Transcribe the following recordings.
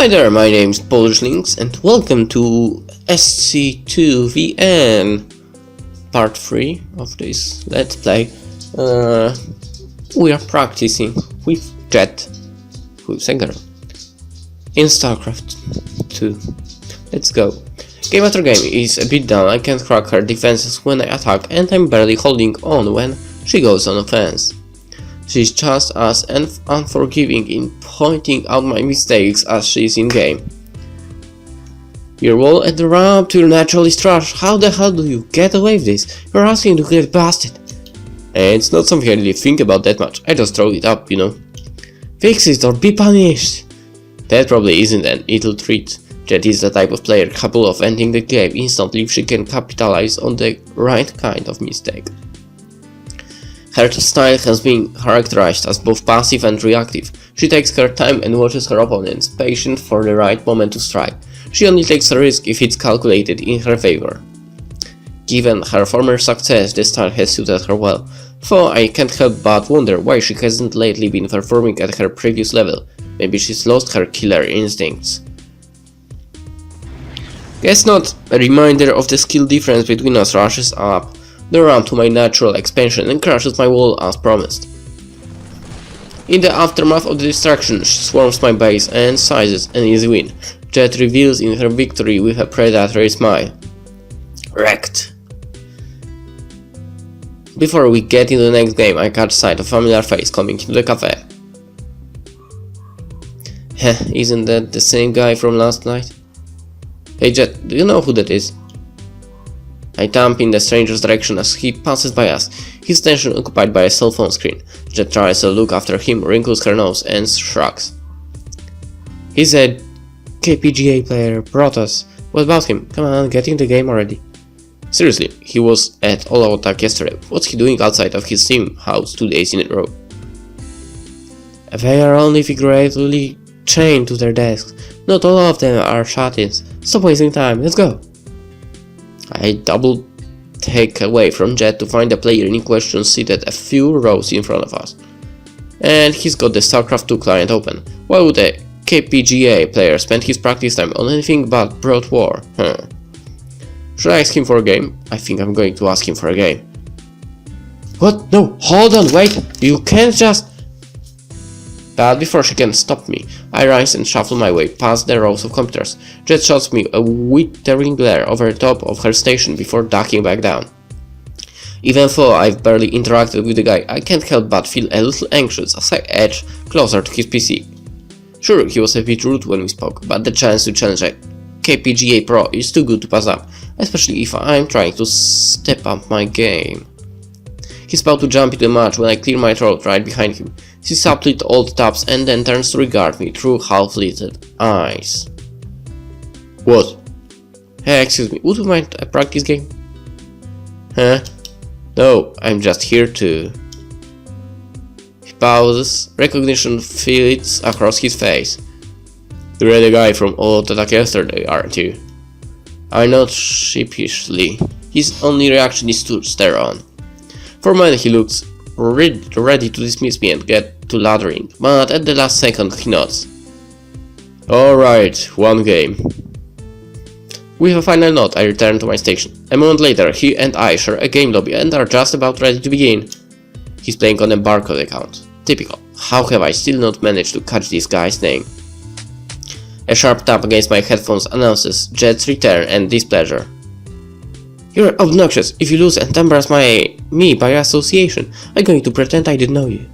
Hi there, my name's PolishLynx and welcome to SC2VN part 3 of this Let's Play. We are practicing with Jet, who's a girl, in StarCraft 2. Let's go. Game after game is a bit down. I can't crack her defenses when I attack and I'm barely holding on when she goes on offense. She's just as unforgiving in pointing out my mistakes as she is in game. Your wall at the ramp will naturally trash. How the hell do you get away with this? You're asking to get busted. And it's not something I really think about that much. I just throw it up, you know. Fix it or be punished. That probably isn't an idle treat. Jet is the type of player capable of ending the game instantly if she can capitalize on the right kind of mistake. Her style has been characterized as both passive and reactive. She takes her time and watches her opponents, patient for the right moment to strike. She only takes a risk if it's calculated in her favor. Given her former success, this style has suited her well, though I can't help but wonder why she hasn't lately been performing at her previous level. Maybe she's lost her killer instincts. Guess not. A reminder of the skill difference between us rushes up the ramp to my natural expansion and crashes my wall as promised. In the aftermath of the distraction, she swarms my base and seizes an easy win. Jet reveals in her victory with a predatory smile. Wrecked. Before we get into the next game, I catch sight of a familiar face coming into the cafe. Heh, isn't that the same guy from last night? Hey Jet, do you know who that is? I thump in the stranger's direction as he passes by us, his attention occupied by a cell phone screen. Jet tries to look after him, wrinkles her nose and shrugs. He's a KPGA player, Protoss. What about him? Come on, get in the game already. Seriously, he was at All Out Attack yesterday. What's he doing outside of his team house 2 days in a row? They are only figuratively chained to their desks. Not all of them are shut-ins. Stop wasting time, let's go. I double take away from Jet to find the player in question seated a few rows in front of us. And he's got the StarCraft 2 client open. Why would a KPGA player spend his practice time on anything but Broad War? Should I ask him for a game? I think I'm going to ask him for a game. What? No, hold on, wait! You can't just... But before she can stop me, I rise and shuffle my way past the rows of computers. Jet shots me a withering glare over the top of her station before ducking back down. Even though I've barely interacted with the guy, I can't help but feel a little anxious as I edge closer to his PC. Sure, he was a bit rude when we spoke, but the chance to challenge a KPGA pro is too good to pass up, especially if I'm trying to step up my game. He's about to jump into the match when I clear my throat right behind him. He subtly alt taps and then turns to regard me through half-lidded eyes. What? Hey, excuse me, would you mind a practice game? Huh? No, I'm just here to... He pauses, recognition fades across his face. You're the guy from All Out Attack yesterday, aren't you? I nod sheepishly. His only reaction is to stare on. For a moment he looks ready to dismiss me and get to lathering, but at the last second he nods. Alright, one game. With a final nod, I return to my station. A moment later, he and I share a game lobby and are just about ready to begin. He's playing on a barcode account. Typical. How have I still not managed to catch this guy's name? A sharp tap against my headphones announces Jet's return and displeasure. You're obnoxious. If you lose and embarrass me by association, I'm going to pretend I didn't know you.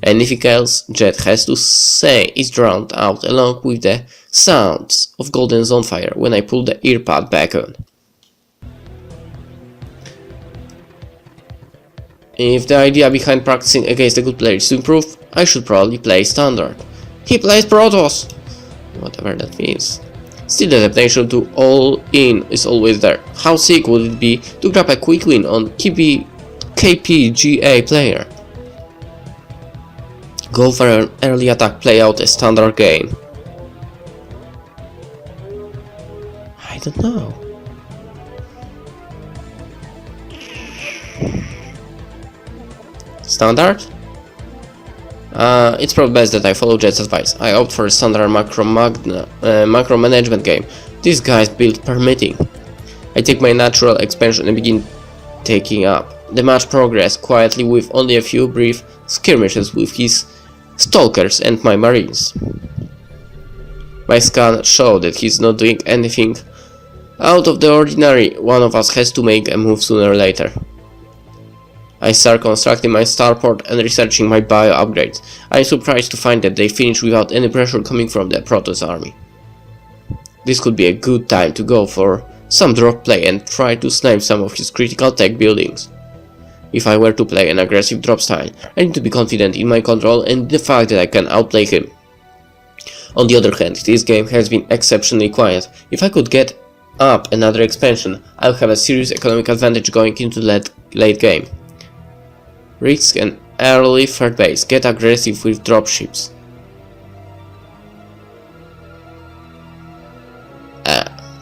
Anything else Jet has to say is drowned out along with the sounds of Golden Zone fire when I pull the earpad back on. If the idea behind practicing against a good player is to improve, I should probably play Standard. He plays Protoss! Whatever that means. Still, the temptation to all in is always there. How sick would it be to grab a quick win on KPGA player? Go for an early attack, play out a standard game. I don't know. Standard? It's probably best that I follow Jet's advice. I opt for a standard macro management game. These guys build permitting. I take my natural expansion and begin taking up the match progress quietly with only a few brief skirmishes with his stalkers and my marines. My scan showed that he's not doing anything out of the ordinary. One of us has to make a move sooner or later. I start constructing my starport and researching my bio upgrades. I'm surprised to find that they finish without any pressure coming from the Protoss army. This could be a good time to go for some drop play and try to snipe some of his critical tech buildings. If I were to play an aggressive drop style, I need to be confident in my control and the fact that I can outplay him. On the other hand, this game has been exceptionally quiet. If I could get up another expansion, I'll have a serious economic advantage going into the late game. Risk an early third base, get aggressive with dropships.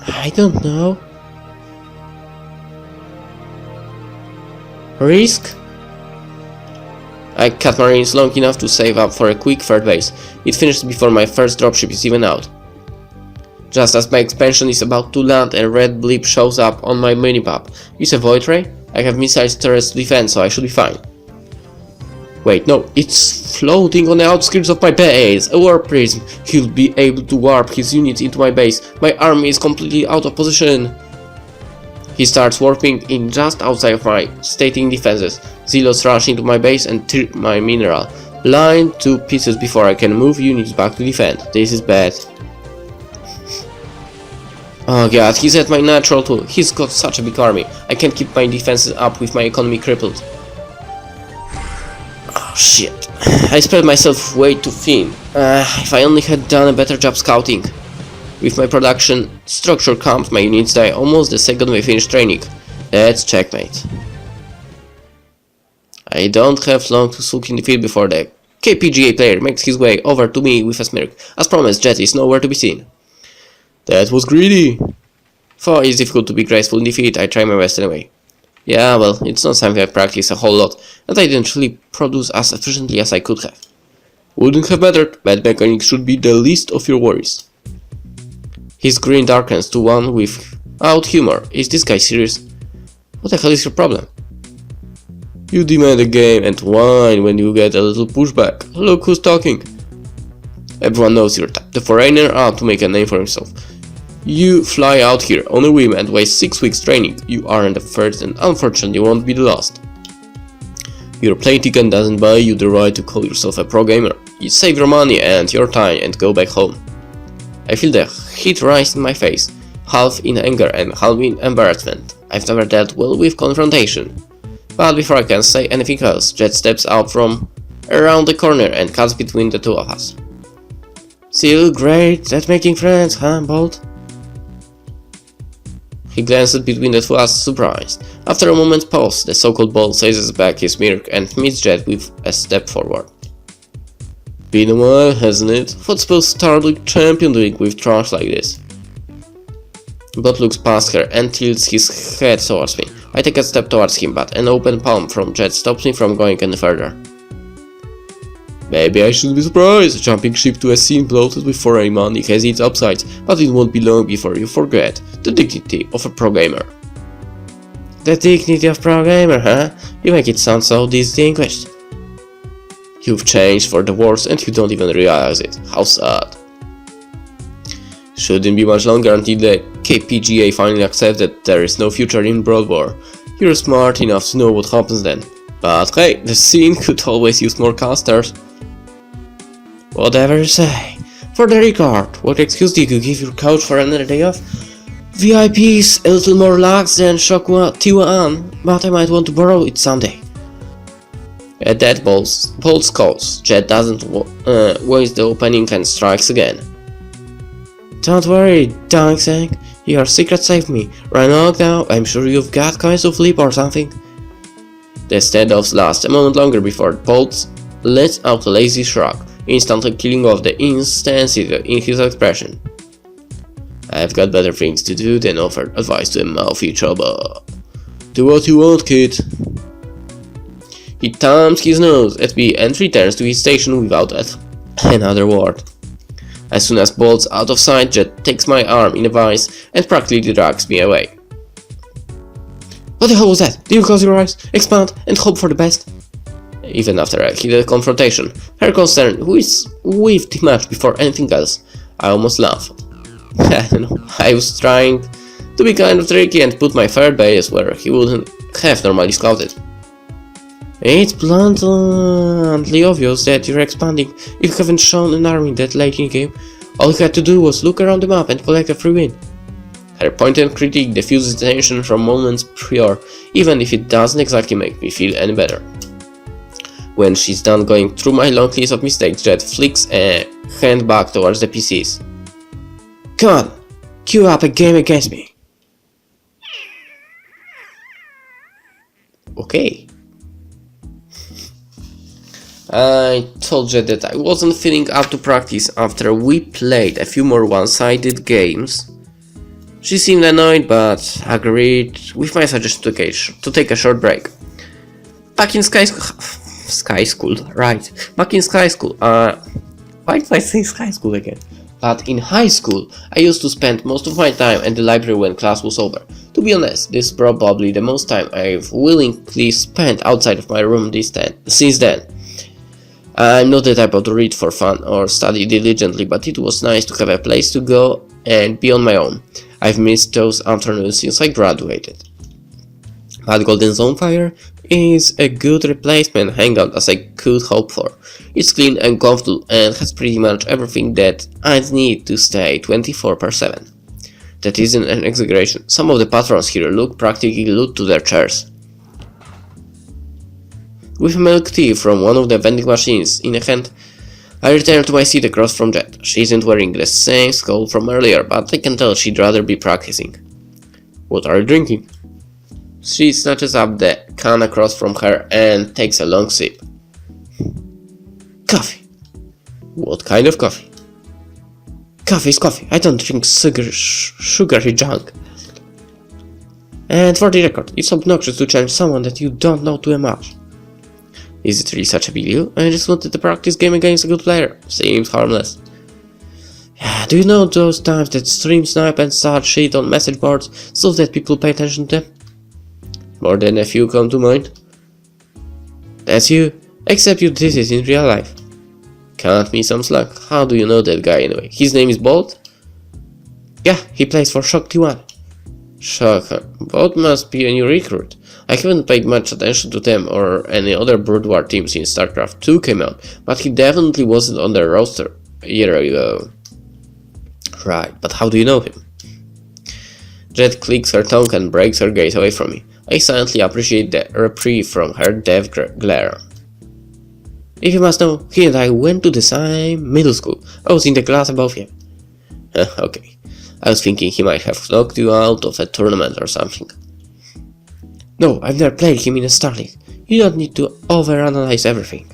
I don't know. Risk? I cut marines long enough to save up for a quick third base. It finishes before my first dropship is even out. Just as my expansion is about to land, a red blip shows up on my minimap. It's a void ray? I have missiles turrets to defend, so I should be fine. Wait, no, it's floating on the outskirts of my base. A warp prism. He'll be able to warp his units into my base. My army is completely out of position. He starts warping in just outside of my stating defenses. Zealots rush into my base and tear my mineral line to pieces before I can move units back to defend. This is bad. Oh god, he's at my natural tool. He's got such a big army. I can't keep my defenses up with my economy crippled. Oh shit. I spread myself way too thin. If I only had done a better job scouting. With my production structure camped, my units die almost the second we finish training. That's checkmate. I don't have long to sulk in the field before the KPGA player makes his way over to me with a smirk. As promised, Jet is nowhere to be seen. That was greedy. For it's difficult to be graceful in defeat, I try my best anyway. Yeah, well, it's not something I practice a whole lot, and I didn't really produce as efficiently as I could have. Wouldn't have mattered. Bad mechanics should be the least of your worries. His grin darkens to one without humor. Is this guy serious? What the hell is your problem? You demand a game and whine when you get a little pushback. Look who's talking. Everyone knows your type. The foreigner out to make a name for himself. You fly out here on a whim and waste 6 weeks training. You aren't the first and unfortunately won't be the last. Your plane ticket doesn't buy you the right to call yourself a pro gamer. You save your money and your time and go back home. I feel the heat rise in my face, half in anger and half in embarrassment. I've never dealt well with confrontation. But before I can say anything else, Jet steps out from around the corner and cuts between the two of us. Still great at making friends, huh, Bolt? He glances between the two of us, surprised. After a moment's pause, the so-called Bolt seizes back his smirk and meets Jet with a step forward. Been a while, hasn't it? What's supposed Star League champion doing with trash like this? Bolt looks past her and tilts his head towards me. I take a step towards him, but an open palm from Jet stops me from going any further. Maybe I shouldn't be surprised. Jumping ship to a scene bloated with foreign money has its upsides, but it won't be long before you forget the dignity of a pro gamer. The dignity of pro gamer, huh? You make it sound so distinguished. You've changed for the worse and you don't even realize it. How sad. Shouldn't be much longer until the KPGA finally accepts that there is no future in Broad War. You're smart enough to know what happens then. But hey, the scene could always use more casters. Whatever you say. For the record, what excuse did you give your coach for another day off? VIP's a little more lax than T1, but I might want to borrow it someday. At that Bolt's calls, Jet doesn't waste the opening and strikes again. Don't worry, Dangsang. Your secret saved me. Right now, I'm sure you've got coins to flip or something. The standoffs last a moment longer before Bolt lets out a lazy shrug, instantly killing off the intensity in his expression. I've got better things to do than offer advice to a mouthy trouble. Do what you want, kid. He thumbs his nose at me and returns to his station without another word. As soon as Bolt's out of sight, Jet takes my arm in a vice and practically drags me away. What the hell was that? Do you close your eyes, expand, and hope for the best? Even after a heated confrontation, her concern is with the match before anything else, I almost laugh. I was trying to be kind of tricky and put my third base where he wouldn't have normally scouted. It's bluntly obvious that you're expanding if you haven't shown an army that late in the game. All you had to do was look around the map and collect a free win. Her pointed critique diffuses tension from moments prior, even if it doesn't exactly make me feel any better. When she's done going through my long list of mistakes, Jet flicks a hand back towards the PCs. Come on, queue up a game against me. Okay. I told Jet that I wasn't feeling up to practice after we played a few more one-sided games. She seemed annoyed but agreed with my suggestion to take a short break. Back in Sky School, right. Back in Sky School, why did I say Sky School again? But in high school, I used to spend most of my time at the library when class was over. To be honest, this is probably the most time I've willingly spent outside of my room since then. I'm not the type to read for fun or study diligently, but it was nice to have a place to go and be on my own. I've missed those afternoons since I graduated. But Golden Zonefire is a good replacement hangout as I could hope for. It's clean and comfortable and has pretty much everything that I'd need to stay 24/7. That isn't an exaggeration. Some of the patrons here look practically glued to their chairs. With milk tea from one of the vending machines in a hand, I return to my seat across from Jet. She isn't wearing the same skull from earlier, but I can tell she'd rather be practicing. What are you drinking? She snatches up the can across from her and takes a long sip. Coffee. What kind of coffee? Coffee is coffee. I don't drink sugary junk. And for the record, it's obnoxious to challenge someone that you don't know to a match. Is it really such a big deal? I just wanted to practice game against a good player. Seems harmless. Do you know those times that stream snipe and start shit on message boards so that people pay attention to them? More than a few come to mind. That's you, except you did it in real life. Cut me some slack. How do you know that guy anyway? His name is Bolt? Yeah, he plays for Shock T1. Shocker. Bolt must be a new recruit. I haven't paid much attention to them or any other Brood War team since StarCraft 2 came out, but he definitely wasn't on their roster a year ago. Right, but how do you know him? Jet clicks her tongue and breaks her gaze away from me. I silently appreciate the reprieve from her dev glare. If you must know, he and I went to the same middle school. I was in the class above him. Okay. I was thinking he might have knocked you out of a tournament or something. No, I've never played him in a Star League. You don't need to overanalyze everything.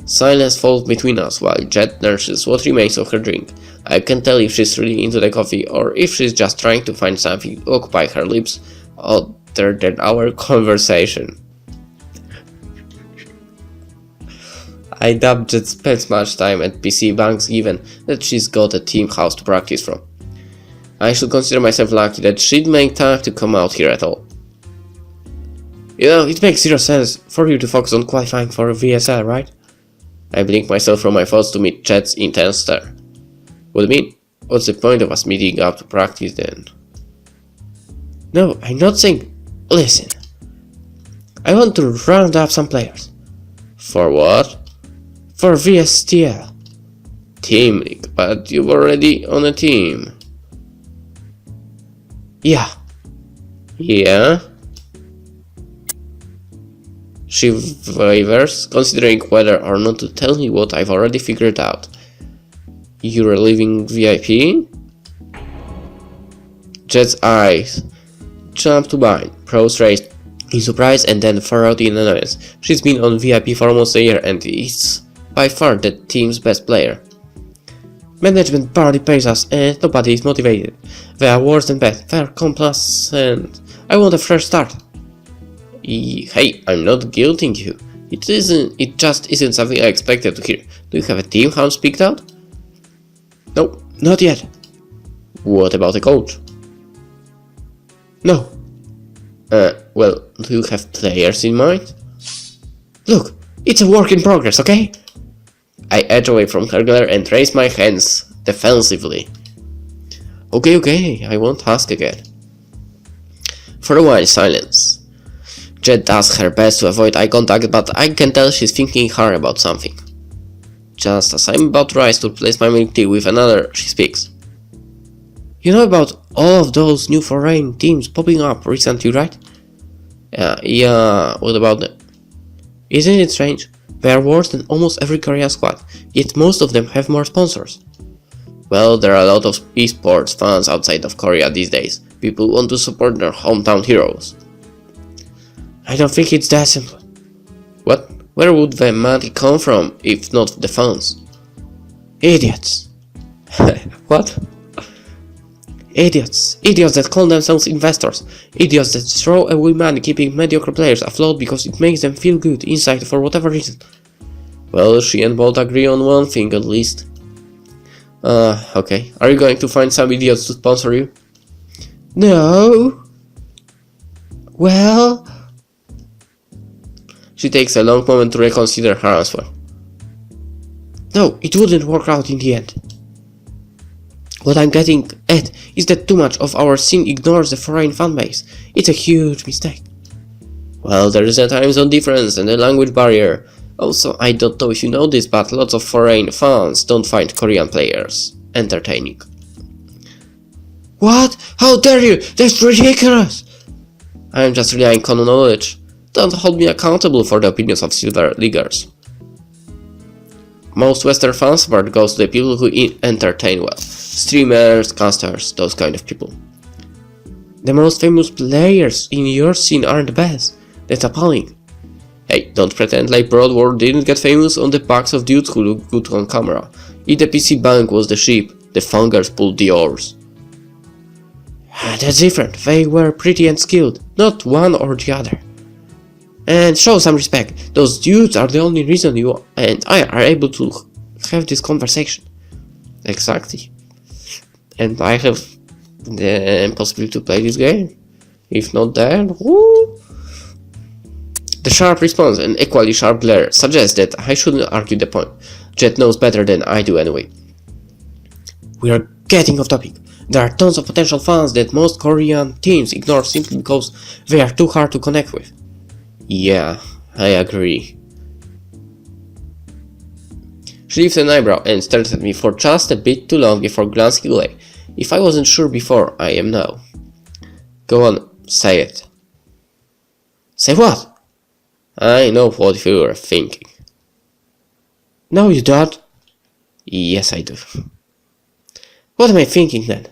Silence falls between us while Jet nurses what remains of her drink. I can tell if she's really into the coffee or if she's just trying to find something to occupy her lips other than our conversation. I doubt Jet spends much time at PC banks given that she's got a team house to practice from. I should consider myself lucky that she'd make time to come out here at all. You know, it makes zero sense for you to focus on qualifying for a VSL, right? I blink myself from my thoughts to meet Jet's intense stare. What do you mean? What's the point of us meeting up to practice then? No, I'm not saying... Listen. I want to round up some players. For what? For VSTL. Team League, but you're already on a team. Yeah. Yeah? She wavers, considering whether or not to tell me what I've already figured out. You're leaving VIP? Jet's eyes jump to mine, brows raised in surprise and then furrowed in annoyance. She's been on VIP for almost a year and is by far the team's best player. Management barely pays us and nobody is motivated. They are worse than bad, they're complacent. I want a fresh start. Hey, I'm not guilting you. It just isn't something I expected to hear. Do you have a team Hans picked out? No, not yet. What about a coach? No. Well, do you have players in mind? Look, it's a work in progress, okay? I edge away from her glare and raise my hands defensively. Okay, I won't ask again. For a while, silence. Jet does her best to avoid eye contact, but I can tell she's thinking hard about something. Just as I'm about to rise to replace my milk tea with another, she speaks. You know about all of those new foreign teams popping up recently, right? Yeah, what about them? Isn't it strange? They are worse than almost every Korean squad, yet most of them have more sponsors. Well, there are a lot of eSports fans outside of Korea these days. People want to support their hometown heroes. I don't think it's that simple. What? Where would the money come from if not the fans? Idiots. What? Idiots that call themselves investors. Idiots that throw away money keeping mediocre players afloat because it makes them feel good inside for whatever reason. Well, she and Bolt agree on one thing at least. Okay. Are you going to find some idiots to sponsor you? No. Well... She takes a long moment to reconsider her answer. No, it wouldn't work out in the end. What I'm getting at is that too much of our scene ignores the foreign fanbase. It's a huge mistake. Well, there is a time zone difference and a language barrier. Also, I don't know if you know this, but lots of foreign fans don't find Korean players entertaining. What? How dare you? That's ridiculous! I'm just relying on knowledge. Don't hold me accountable for the opinions of silver leaguers. Most Western fan support goes to the people who entertain well. Streamers, casters, those kind of people. The most famous players in your scene aren't the best. That's appalling. Hey, don't pretend like Broad World didn't get famous on the backs of dudes who look good on camera. If the PC bank was the ship, the fungers pulled the oars. That's different. They were pretty and skilled, not one or the other. And show some respect. Those dudes are the only reason you and I are able to have this conversation. Exactly. And I have the possibility to play this game. If not then, woo! The sharp response and equally sharp glare suggests that I shouldn't argue the point. Jet knows better than I do anyway. We are getting off topic. There are tons of potential fans that most Korean teams ignore simply because they are too hard to connect with. Yeah, I agree. She lifted an eyebrow and stared at me for just a bit too long before glancing away. If I wasn't sure before, I am now. Go on, say it. Say what? I know what you are thinking. No, you don't. Yes, I do. What am I thinking then?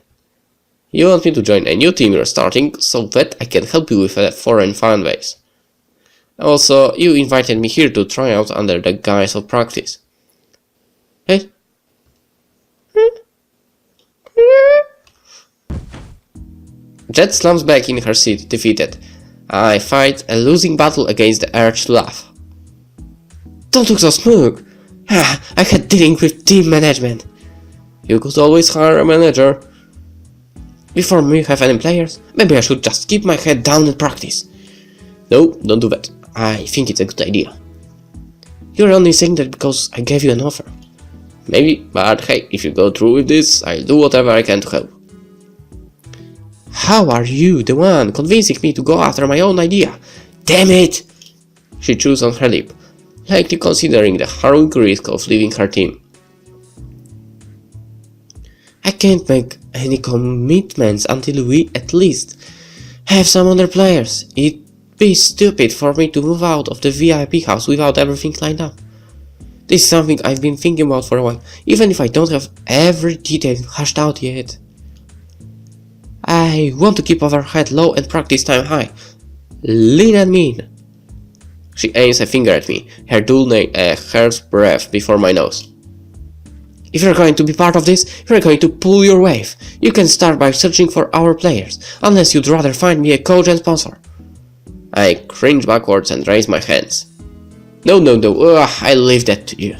You want me to join a new team you're starting so that I can help you with a foreign fan base. Also, you invited me here to try out under the guise of practice. Hey? Jet slumps back in her seat, defeated. I fight a losing battle against the urge to laugh. Don't look so smug. I had dealing with team management. You could always hire a manager. Before we have any players, maybe I should just keep my head down and practice. No, don't do that. I think it's a good idea. You're only saying that because I gave you an offer. Maybe, but hey, if you go through with this, I'll do whatever I can to help. How are you the one convincing me to go after my own idea? Damn it! She chews on her lip, likely considering the harrowing risk of leaving her team. I can't make any commitments until we, at least, have some other players. It'd be stupid for me to move out of the VIP house without everything lined up. This is something I've been thinking about for a while, even if I don't have every detail hashed out yet. I want to keep our head low and practice time high. Lean and mean. She aims a finger at me, her dull nail a hair's breadth before my nose. If you're going to be part of this, you're going to pull your weight. You can start by searching for our players, unless you'd rather find me a coach and sponsor. I cringe backwards and raise my hands. No, I leave that to you.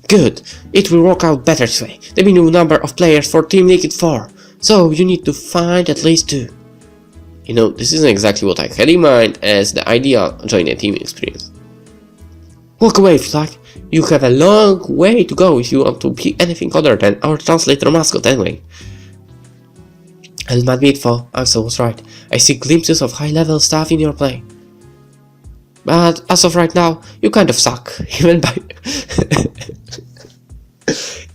Good, it will work out better this way. The minimum number of players for Team Liquid 4, so you need to find at least 2. You know, this isn't exactly what I had in mind as the ideal join a team experience. Walk away, Flag. You have a long way to go if you want to be anything other than our translator mascot anyway. I'll admit, though, Axel was right. I see glimpses of high-level stuff in your play. But as of right now, you kind of suck, even by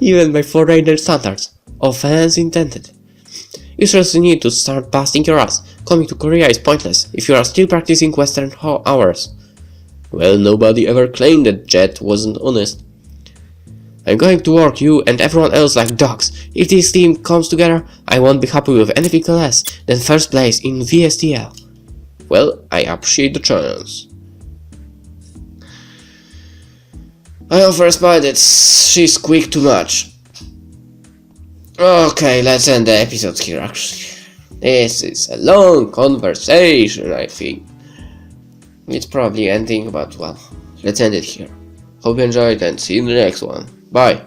even by foreigner standards. Offense intended. You seriously need to start busting your ass. Coming to Korea is pointless if you are still practicing Western hours. Well, nobody ever claimed that Jet wasn't honest. I'm going to work you and everyone else like dogs. If this team comes together, I won't be happy with anything less than first place in VSTL. Well, I appreciate the chance. I offer a spy that she squeaked too much. Okay, let's end the episode here actually. This is a long conversation, I think. It's probably ending, but well, let's end it here. Hope you enjoyed and see you in the next one. Bye.